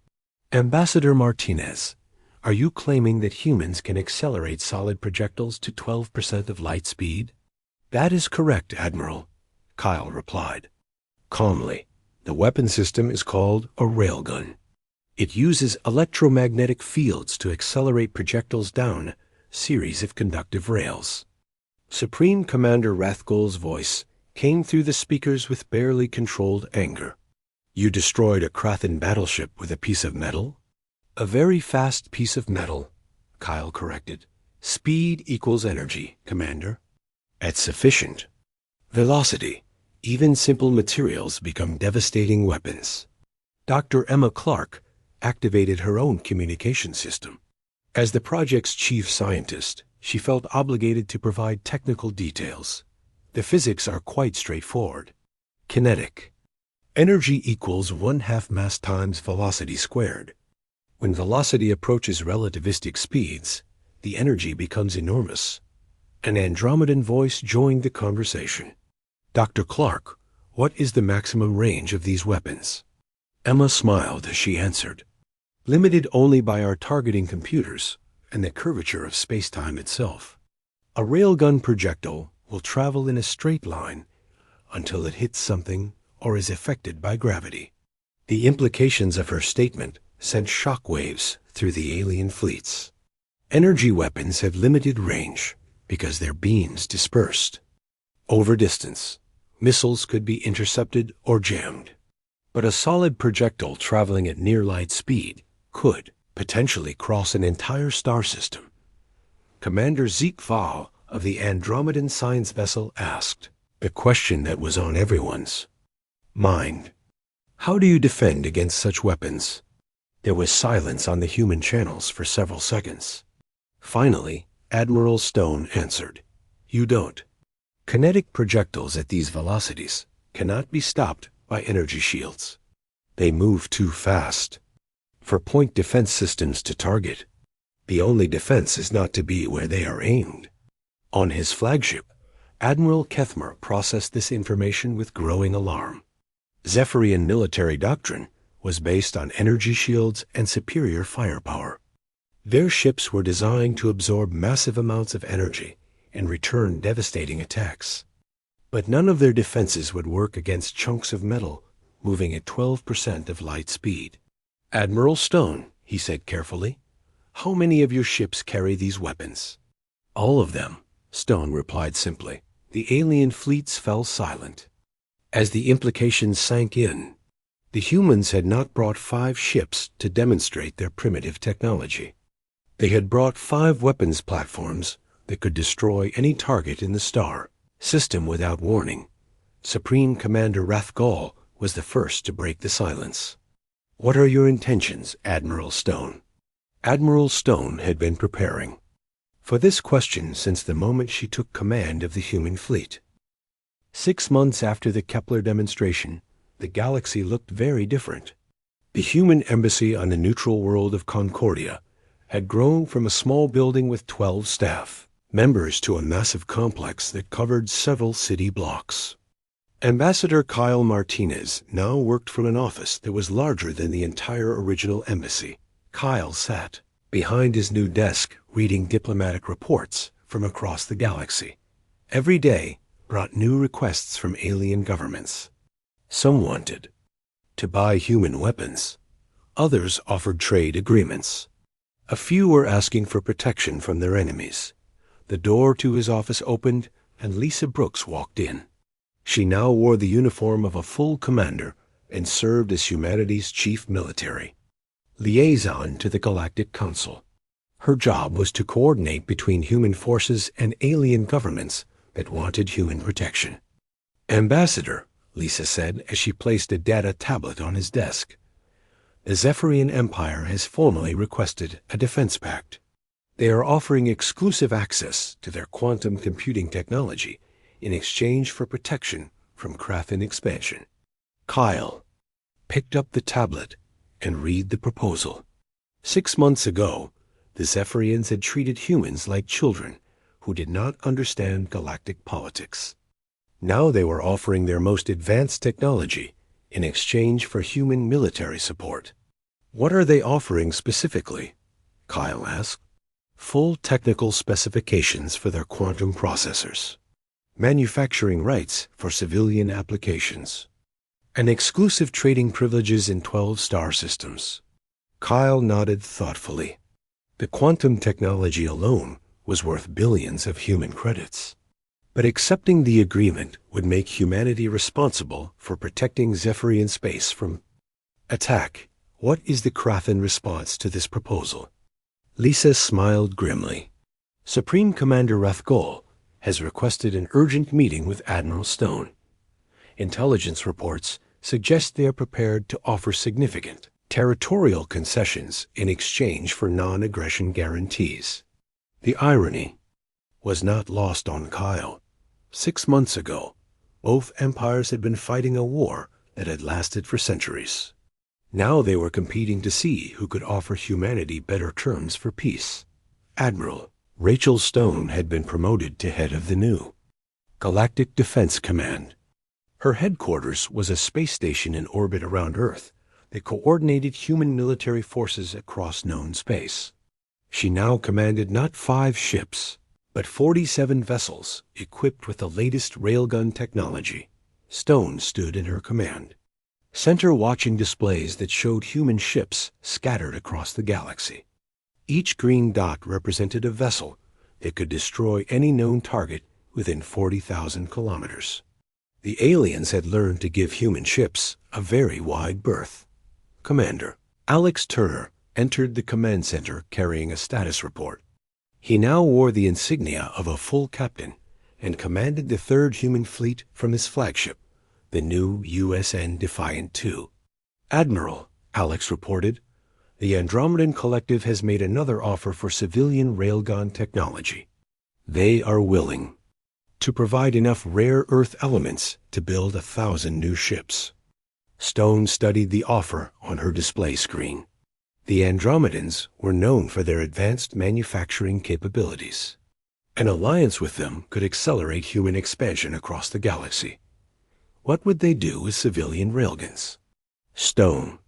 Ambassador Martinez, are you claiming that humans can accelerate solid projectiles to 12% of light speed? That is correct, Admiral, Kyle replied. Calmly, the weapon system is called a railgun. It uses electromagnetic fields to accelerate projectiles down a series of conductive rails. Supreme Commander Rathgul's voice came through the speakers with barely controlled anger. You destroyed a Krathan battleship with a piece of metal? A very fast piece of metal, Kyle corrected. Speed equals energy, Commander. At sufficient velocity, even simple materials become devastating weapons. Dr. Emma Clark activated her own communication system. As the project's chief scientist, she felt obligated to provide technical details. The physics are quite straightforward. Kinetic. Energy equals 1/2 mass times velocity squared. When velocity approaches relativistic speeds, the energy becomes enormous. An Andromedan voice joined the conversation. Dr. Clark, what is the maximum range of these weapons? Emma smiled as she answered. limited only by our targeting computers and the curvature of space-time itself. A railgun projectile will travel in a straight line until it hits something or is affected by gravity. The implications of her statement sent shockwaves through the alien fleets. Energy weapons have limited range because their beams dispersed. Over distance, missiles could be intercepted or jammed. But a solid projectile traveling at near light speed could potentially cross an entire star system. Commander Zeke Val of the Andromedan science vessel asked the question that was on everyone's mind. How do you defend against such weapons? There was silence on the human channels for several seconds. Finally, Admiral Stone answered, "You don't. Kinetic projectiles at these velocities cannot be stopped by energy shields. They move too fast for point defense systems to target. The only defense is not to be where they are aimed." On his flagship, Admiral Kethmer processed this information with growing alarm. Zephyrian military doctrine was based on energy shields and superior firepower. Their ships were designed to absorb massive amounts of energy and return devastating attacks. But none of their defenses would work against chunks of metal moving at 12% of light speed. "Admiral Stone," he said carefully, "how many of your ships carry these weapons?" "All of them," Stone replied simply. The alien fleets fell silent. As the implications sank in, the humans had not brought 5 ships to demonstrate their primitive technology. They had brought 5 weapons platforms that could destroy any target in the star system without warning. Supreme Commander Rathgall was the first to break the silence. "What are your intentions, Admiral Stone?" Admiral Stone had been preparing for this question since the moment she took command of the human fleet. 6 months after the Kepler demonstration, the galaxy looked very different. The human embassy on the neutral world of Concordia had grown from a small building with 12 staff members to a massive complex that covered several city blocks. Ambassador Kyle Martinez now worked from an office that was larger than the entire original embassy. Kyle sat behind his new desk reading diplomatic reports from across the galaxy. Every day brought new requests from alien governments. Some wanted to buy human weapons. Others offered trade agreements. A few were asking for protection from their enemies. The door to his office opened, and Lisa Brooks walked in. She now wore the uniform of a full commander and served as humanity's chief military liaison to the Galactic Council. Her job was to coordinate between human forces and alien governments that wanted human protection. "Ambassador," Lisa said as she placed a data tablet on his desk, "the Zephyrian Empire has formally requested a defense pact. They are offering exclusive access to their quantum computing technology in exchange for protection from Krathan expansion." Kyle picked up the tablet and read the proposal. 6 months ago, the Zephyrians had treated humans like children who did not understand galactic politics. Now they were offering their most advanced technology in exchange for human military support. "What are they offering specifically?" Kyle asked. "Full technical specifications for their quantum processors, manufacturing rights for civilian applications, and exclusive trading privileges in 12 star systems." Kyle nodded thoughtfully. The quantum technology alone was worth billions of human credits. But accepting the agreement would make humanity responsible for protecting Zephyrian space from attack. What is the Krathan response to this proposal? Lisa smiled grimly. Supreme Commander Rathgall has requested an urgent meeting with Admiral Stone. Intelligence reports suggest they are prepared to offer significant territorial concessions in exchange for non-aggression guarantees. The irony was not lost on Kyle. 6 months ago, both empires had been fighting a war that had lasted for centuries. Now they were competing to see who could offer humanity better terms for peace. Admiral Rachel Stone had been promoted to head of the new Galactic Defense Command. Her headquarters was a space station in orbit around Earth that coordinated human military forces across known space. She now commanded not 5 ships, but 47 vessels equipped with the latest railgun technology. Stone stood in her command. Center watching displays that showed human ships scattered across the galaxy. Each green dot represented a vessel that could destroy any known target within 40,000 kilometers. The aliens had learned to give human ships a very wide berth. Commander Alex Turner entered the command center carrying a status report. He now wore the insignia of a full captain and commanded the 3rd Human Fleet from his flagship, the new USN Defiant II. Admiral, Alex reported, the Andromedan Collective has made another offer for civilian railgun technology. They are willing to provide enough rare earth elements to build 1,000 new ships. Stone studied the offer on her display screen. The Andromedans were known for their advanced manufacturing capabilities. An alliance with them could accelerate human expansion across the galaxy. What would they do with civilian railguns? Stone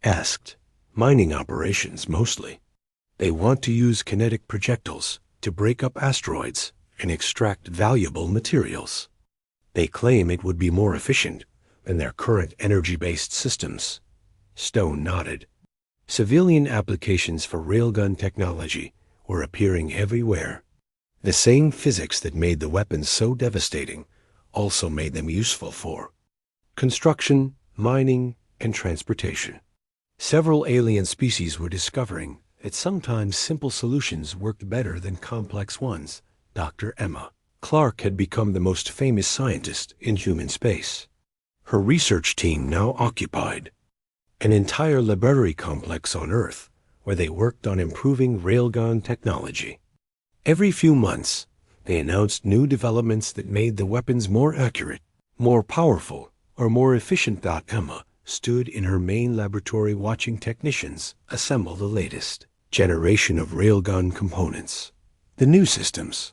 asked. Mining operations, mostly. They want to use kinetic projectiles to break up asteroids and extract valuable materials. They claim it would be more efficient than their current energy-based systems. Stone nodded. Civilian applications for railgun technology were appearing everywhere. The same physics that made the weapons so devastating also made them useful for construction, mining, and transportation. Several alien species were discovering that sometimes simple solutions worked better than complex ones. Dr. Emma Clark had become the most famous scientist in human space. Her research team now occupied an entire laboratory complex on Earth where they worked on improving railgun technology. Every few months, they announced new developments that made the weapons more accurate, more powerful, or more efficient. Emma stood in her main laboratory watching technicians assemble the latest generation of railgun components. The new systems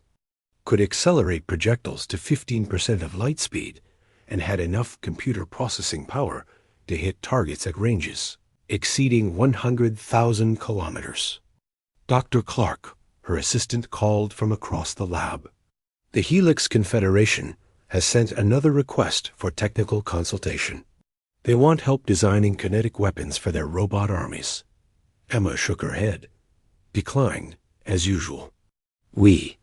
could accelerate projectiles to 15% of light speed and had enough computer processing power to hit targets at ranges exceeding 100,000 kilometers. Dr. Clark, her assistant, called from across the lab. The Helix Confederation has sent another request for technical consultation. They want help designing kinetic weapons for their robot armies. Emma shook her head, declined, as usual. We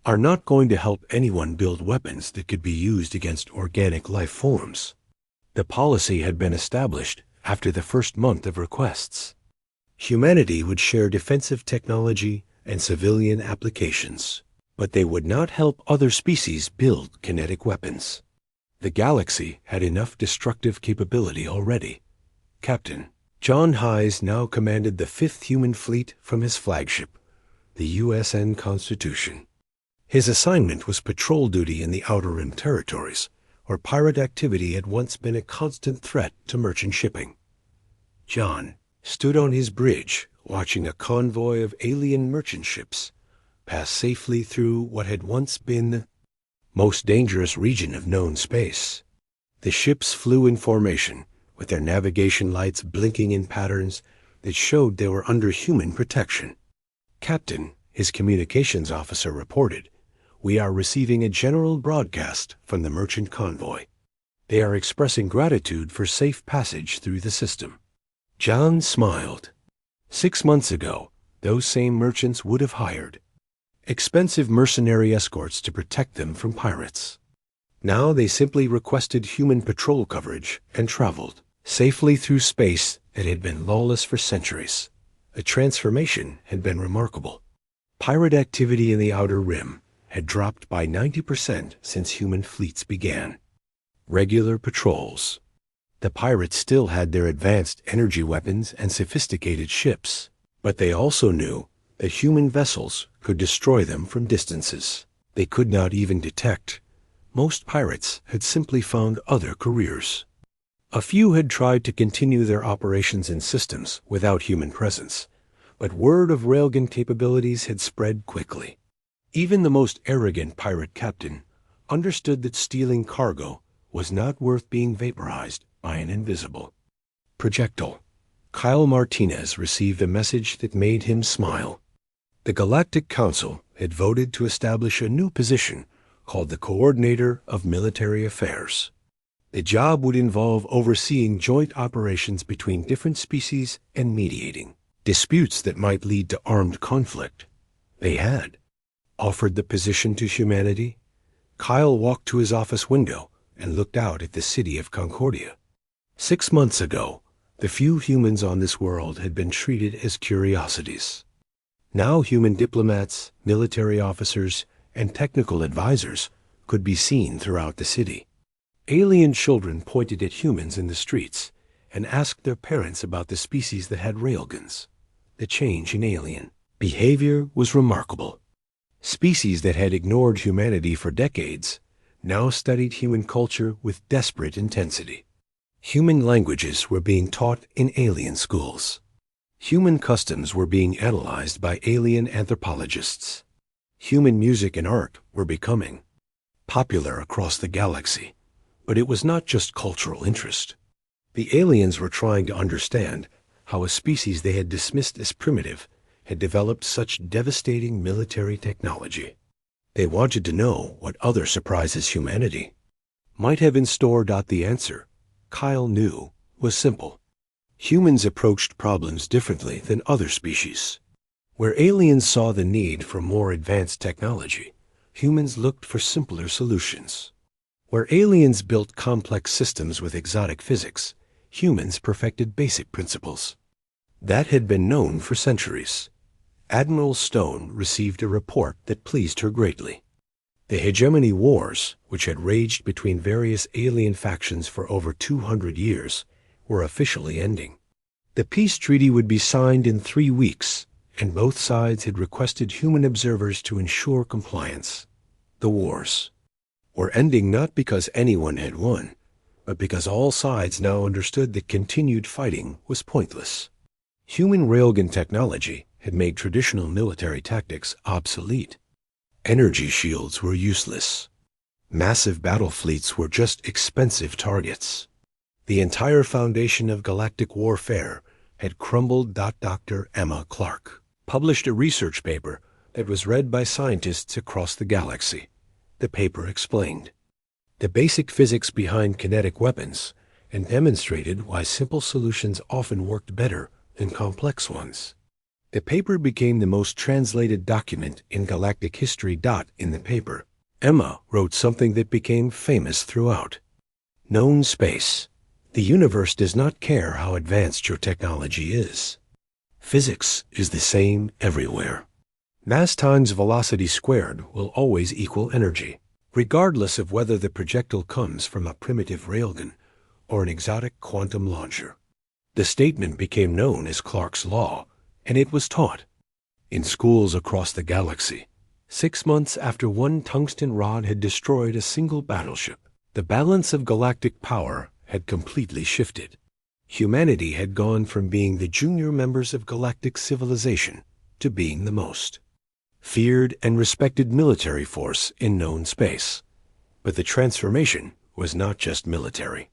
are not going to help anyone build weapons that could be used against organic life forms. The policy had been established after the first month of requests. Humanity would share defensive technology and civilian applications, but they would not help other species build kinetic weapons. The galaxy had enough destructive capability already. Captain John Hayes now commanded the 5th Human Fleet from his flagship, the USN Constitution. His assignment was patrol duty in the Outer Rim territories, where pirate activity had once been a constant threat to merchant shipping. John stood on his bridge watching a convoy of alien merchant ships pass safely through what had once been the most dangerous region of known space. The ships flew in formation, with their navigation lights blinking in patterns that showed they were under human protection. Captain, his communications officer, reported, "We are receiving a general broadcast from the merchant convoy. They are expressing gratitude for safe passage through the system." John smiled. 6 months ago, those same merchants would have hired expensive mercenary escorts to protect them from pirates. Now they simply requested human patrol coverage and traveled safely through space that had been lawless for centuries. The transformation had been remarkable. Pirate activity in the Outer Rim had dropped by 90% since human fleets began. Regular patrols. The pirates still had their advanced energy weapons and sophisticated ships, but they also knew that human vessels could destroy them from distances they could not even detect. Most pirates had simply found other careers. A few had tried to continue their operations in systems without human presence, but word of railgun capabilities had spread quickly. Even the most arrogant pirate captain understood that stealing cargo was not worth being vaporized by an invisible projectile, Kyle Martinez received a message that made him smile. The Galactic Council had voted to establish a new position called the Coordinator of Military Affairs. The job would involve overseeing joint operations between different species and mediating disputes that might lead to armed conflict. They had offered the position to humanity. Kyle walked to his office window and looked out at the city of Concordia. 6 months ago, the few humans on this world had been treated as curiosities. Now human diplomats, military officers, and technical advisors could be seen throughout the city. Alien children pointed at humans in the streets and asked their parents about the species that had railguns. The change in alien behavior was remarkable. Species that had ignored humanity for decades now studied human culture with desperate intensity. Human languages were being taught in alien schools. Human customs were being analyzed by alien anthropologists. Human music and art were becoming popular across the galaxy. But it was not just cultural interest. The aliens were trying to understand how a species they had dismissed as primitive had developed such devastating military technology. They wanted to know what other surprises humanity might have in store. The answer, Kyle knew, was simple. Humans approached problems differently than other species. Where aliens saw the need for more advanced technology, humans looked for simpler solutions. Where aliens built complex systems with exotic physics, humans perfected basic principles. That had been known for centuries. Admiral Stone received a report that pleased her greatly. The hegemony wars, which had raged between various alien factions for over 200 years, were officially ending. The peace treaty would be signed in 3 weeks, and both sides had requested human observers to ensure compliance. The wars were ending not because anyone had won, but because all sides now understood that continued fighting was pointless. Human railgun technology had made traditional military tactics obsolete. Energy shields were useless. Massive battle fleets were just expensive targets. The entire foundation of galactic warfare had crumbled. Dr. Emma Clark published a research paper that was read by scientists across the galaxy. The paper explained the basic physics behind kinetic weapons and demonstrated why simple solutions often worked better than complex ones. The paper became the most translated document in galactic history. In the paper, Emma wrote something that became famous throughout. Known space. The universe does not care how advanced your technology is. Physics is the same everywhere. Mass times velocity squared will always equal energy, regardless of whether the projectile comes from a primitive railgun or an exotic quantum launcher. The statement became known as Clark's Law, and it was taught in schools across the galaxy. 6 months after one tungsten rod had destroyed a single battleship, the balance of galactic power had completely shifted. Humanity had gone from being the junior members of galactic civilization to being the most feared and respected military force in known space. But the transformation was not just military.